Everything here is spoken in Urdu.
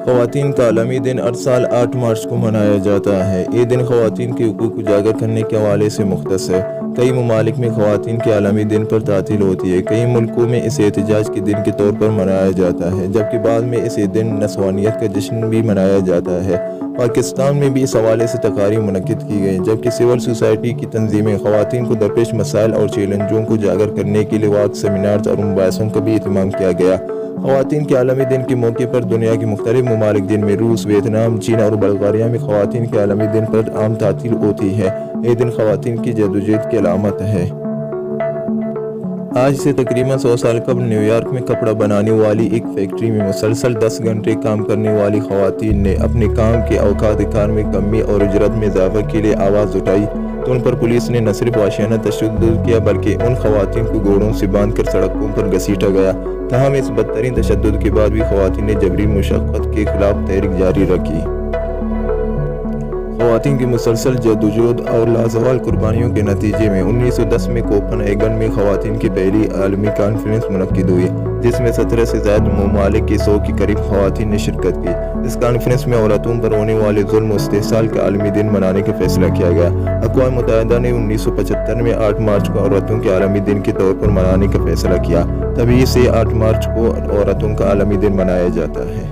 خواتین کا عالمی دن ہر سال 8 مارچ کو منایا جاتا ہے۔ یہ دن خواتین کے حقوق اجاگر کرنے کے حوالے سے مختص ہے۔ کئی ممالک میں خواتین کے عالمی دن پر تعطیل ہوتی ہے۔ کئی ملکوں میں اسے احتجاج کے دن کے طور پر منایا جاتا ہے، جبکہ بعض میں اسے دن نسوانیت کا جشن بھی منایا جاتا ہے۔ پاکستان میں بھی اس حوالے سے تقاریب منعقد کی گئیں، جبکہ سول سوسائٹی کی تنظیمیں خواتین کو درپیش مسائل اور چیلنجوں کو اجاگر کرنے کے لیے واقع سیمینارز اور مباحثوں کا بھی اہتمام کیا گیا۔ خواتین کے عالمی دن کے موقع پر دنیا کے مختلف ممالک جن میں روس، ویتنام، چین اور بلغاریہ میں خواتین کے عالمی دن پر عام تعطیل ہوتی ہے۔ یہ دن خواتین کی جدوجہد کی علامت ہے۔ آج سے تقریباً 100 سال قبل نیو یارک میں کپڑا بنانے والی ایک فیکٹری میں مسلسل 10 گھنٹے کام کرنے والی خواتین نے اپنے کام کے اوقات کار میں کمی اور اجرت میں اضافہ کے لیے آواز اٹھائی تو ان پر پولیس نے نہ صرف وحشیانہ تشدد کیا بلکہ ان خواتین کو گھوڑوں سے باندھ کر سڑکوں پر گھسیٹا گیا۔ تاہم اس بدترین تشدد کے بعد بھی خواتین نے جبری مشقت کے خلاف تحریک جاری رکھی۔ خواتین کی مسلسل جدوجہد اور لازوال قربانیوں کے نتیجے میں 1910 میں کوپن ہیگن میں خواتین کی پہلی عالمی کانفرنس منعقد ہوئی، جس میں 17 سے زائد ممالک کی 100 کے قریب خواتین نے شرکت کی۔ اس کانفرنس میں عورتوں پر ہونے والے ظلم و استحصال کا عالمی دن منانے کا فیصلہ کیا گیا۔ اقوام متحدہ نے 1975 میں 8 مارچ کو عورتوں کے عالمی دن کے طور پر منانے کا فیصلہ کیا۔ تبھی سے 8 مارچ کو عورتوں کا عالمی دن منایا جاتا ہے۔